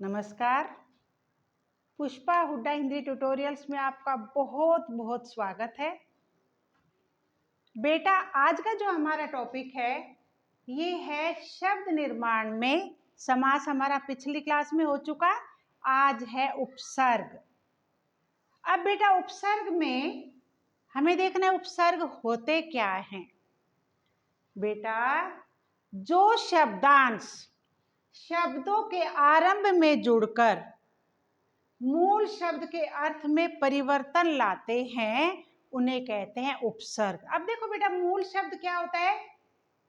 नमस्कार। पुष्पा हुड्डा हिंदी ट्यूटोरियल्स में आपका बहुत बहुत स्वागत है। बेटा, आज का जो हमारा टॉपिक है ये है शब्द निर्माण में समास। हमारा पिछली क्लास में हो चुका, आज है उपसर्ग। अब बेटा, उपसर्ग में हमें देखना है उपसर्ग होते क्या हैं। बेटा, जो शब्दांश शब्दों के आरंभ में जुड़कर मूल शब्द के अर्थ में परिवर्तन लाते हैं उन्हें कहते हैं उपसर्ग। अब देखो बेटा, मूल शब्द क्या होता है?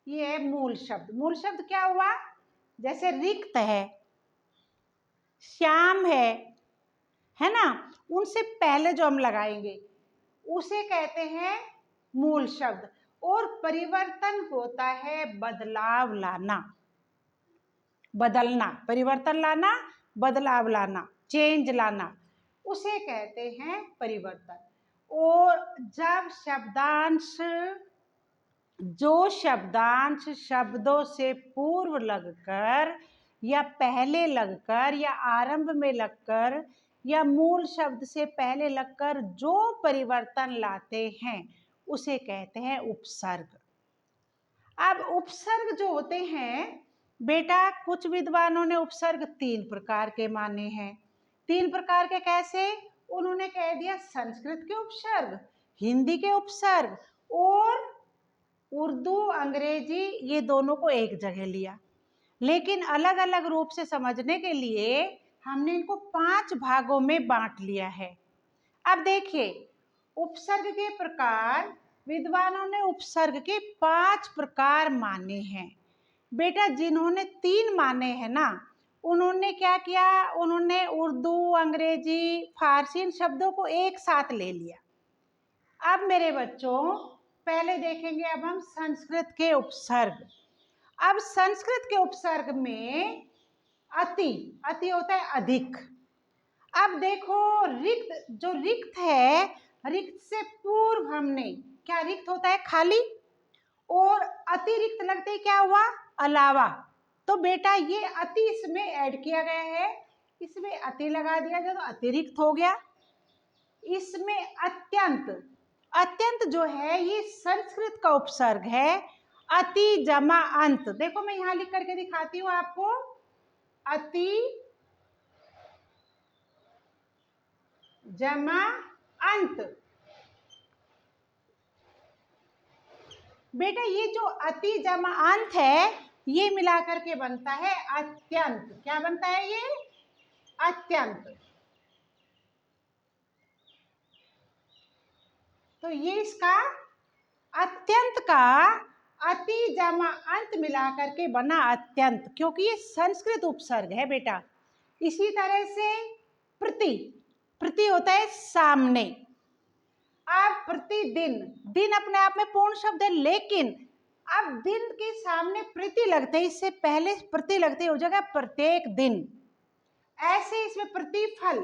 ये है मूल शब्द। मूल शब्द क्या हुआ? जैसे रिक्त है, श्याम है ना, उनसे पहले जो हम लगाएंगे उसे कहते हैं मूल शब्द। और परिवर्तन होता है बदलाव लाना, बदलना, परिवर्तन लाना, बदलाव लाना, चेंज लाना, उसे कहते हैं परिवर्तन। और जब शब्दांश, जो शब्दांश शब्दों से पूर्व लगकर या पहले लगकर या आरंभ में लगकर या मूल शब्द से पहले लगकर जो परिवर्तन लाते हैं उसे कहते हैं उपसर्ग। अब उपसर्ग जो होते हैं बेटा, कुछ विद्वानों ने उपसर्ग 3 प्रकार के माने हैं। 3 प्रकार के कैसे? उन्होंने कह दिया संस्कृत के उपसर्ग, हिंदी के उपसर्ग और उर्दू अंग्रेजी, ये दोनों को एक जगह लिया। लेकिन अलग अलग रूप से समझने के लिए हमने इनको 5 भागों में बांट लिया है। अब देखिए, उपसर्ग के प्रकार, विद्वानों ने उपसर्ग के 5 प्रकार माने हैं। बेटा, जिन्होंने 3 माने हैं ना, उन्होंने क्या किया? उन्होंने उर्दू, अंग्रेजी, फारसी इन शब्दों को एक साथ ले लिया। अब मेरे बच्चों, पहले देखेंगे अब हम संस्कृत के उपसर्ग। अब संस्कृत के उपसर्ग में अति, अति होता है अधिक। अब देखो, रिक्त, जो रिक्त है, रिक्त से पूर्व हमने क्या, रिक्त होता है खाली, और अतिरिक्त लगते ही क्या हुआ? अलावा। तो बेटा ये अति इसमें ऐड किया गया है, इसमें अति लगा दिया जाए तो अतिरिक्त हो गया। इसमें अत्यंत, अत्यंत जो है ये संस्कृत का उपसर्ग है। अति जमा अंत, देखो मैं यहां लिख करके दिखाती हूं आपको। अति जमा अंत। बेटा, ये जो अति जमा अंत है ये मिलाकर के बनता है अत्यंत। क्या बनता है ये? अत्यंत। तो ये इसका अत्यंत का अति जमा अंत मिलाकर के बना अत्यंत, क्योंकि ये संस्कृत उपसर्ग है बेटा। इसी तरह से प्रति, प्रति होता है सामने। अब प्रतिदिन, दिन अपने आप में पूर्ण शब्द है, लेकिन अब दिन के सामने प्रति लगते हैं, इससे पहले प्रति लगते हो जाएगा प्रत्येक दिन। ऐसे इसमें प्रतिफल,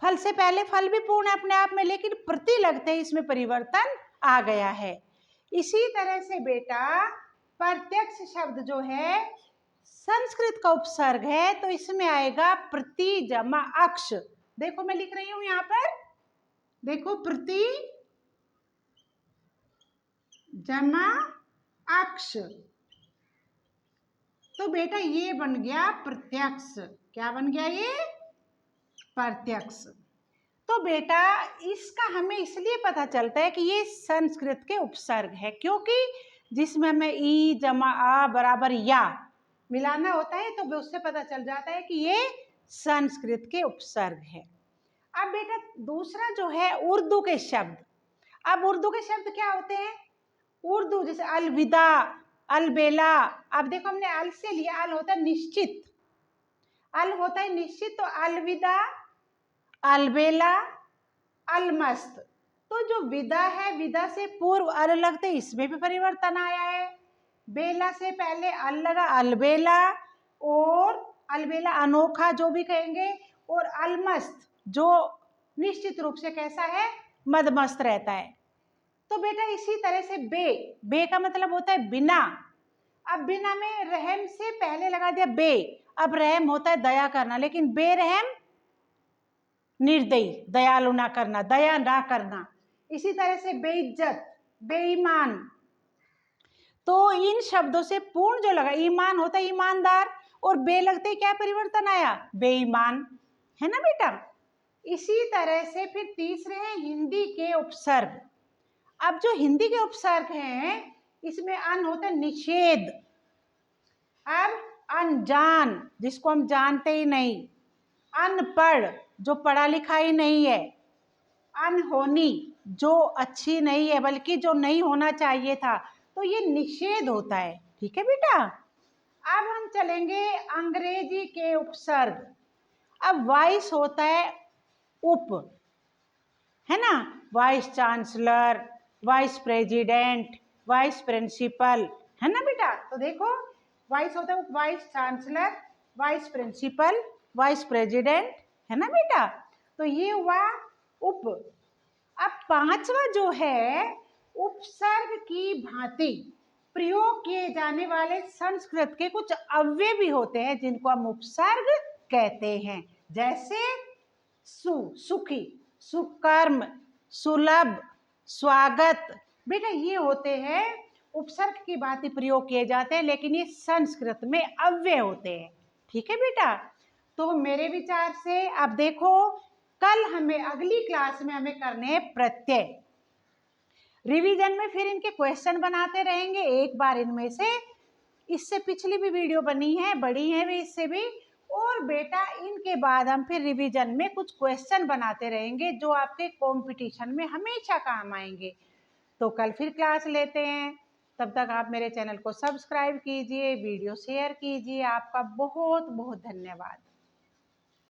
फल से पहले फल भी पूर्ण है अपने आप में, लेकिन प्रति लगते ही इसमें परिवर्तन आ गया है। इसी तरह से बेटा, प्रत्यक्ष शब्द जो है संस्कृत का उपसर्ग है, तो इसमें आएगा प्रति जमा अक्ष। देखो मैं लिख रही हूं यहां पर, देखो, प्रति जमा अक्ष। तो बेटा ये बन गया प्रत्यक्ष। क्या बन गया ये? प्रत्यक्ष। तो बेटा इसका हमें इसलिए पता चलता है कि ये संस्कृत के उपसर्ग है, क्योंकि जिसमें हमें ई जमा आ बराबर या मिलाना होता है, तो उससे पता चल जाता है कि ये संस्कृत के उपसर्ग है। अब बेटा दूसरा जो है उर्दू के शब्द। अब उर्दू के शब्द क्या होते हैं? उर्दू जैसे अलविदा, अलबेला। अब देखो हमने अल से लिया, अल होता है निश्चित, अल होता है निश्चित, तो अलविदा, अलबेला, अलमस्त। तो जो विदा है, विदा से पूर्व अल लगते, इसमें भी परिवर्तन आया है। बेला से पहले अल लगा, अलबेला, और अलबेला अनोखा जो भी कहेंगे, और अलमस्त जो निश्चित रूप से कैसा है? मदमस्त रहता है। तो बेटा इसी तरह से बे, बे का मतलब होता है बिना। अब बिना में रहम से पहले लगा दिया बे, अब रहम होता है दया करना, लेकिन बेरहम निर्दयी, दयालु ना करना, दया ना करना। इसी तरह से बेइज्जत, बेईमान, तो इन शब्दों से पूर्ण जो लगा, ईमान होता है ईमानदार, और बे लगते ही क्या परिवर्तन आया, बेईमान, है ना बेटा। इसी तरह से फिर तीसरे हैं हिंदी के उपसर्ग। अब जो हिंदी के उपसर्ग हैं इसमें अन होता है निषेध। अब अनजान, जिसको हम जानते ही नहीं, अनपढ़, जो पढ़ा लिखा ही नहीं है, अनहोनी, जो अच्छी नहीं है बल्कि जो नहीं होना चाहिए था, तो ये निषेध होता है। ठीक है बेटा। अब हम चलेंगे अंग्रेजी के उपसर्ग। अब वाइस होता है उप, है ना, vice chancellor, vice president, vice principal, है ना बेटा। तो देखो वाइस होता है उप, vice chancellor, vice principal, vice president, है ना बेटा। तो ये हुआ उप। अब पांचवा जो है उपसर्ग की भांति प्रयोग किए जाने वाले संस्कृत के कुछ अव्यय भी होते हैं जिनको हम उपसर्ग कहते हैं। जैसे सुखी, सुकर्म, सुलभ, स्वागत, बेटा ये होते हैं उपसर्ग की भांति प्रयोग किए जाते हैं, लेकिन ये संस्कृत में अव्यय होते हैं। ठीक है बेटा। तो मेरे विचार से अब देखो, कल हमें अगली क्लास में हमें करने हैं प्रत्यय। रिवीजन में फिर इनके क्वेश्चन बनाते रहेंगे एक बार इनमें से। इससे पिछली भी वीडियो बनी है, बड़ी है भी इससे भी। और बेटा इनके बाद हम फिर रिवीजन में कुछ क्वेश्चन बनाते रहेंगे जो आपके कंपटीशन में हमेशा काम आएंगे। तो कल फिर क्लास लेते हैं। तब तक आप मेरे चैनल को सब्सक्राइब कीजिए, वीडियो शेयर कीजिए। आपका बहुत बहुत धन्यवाद।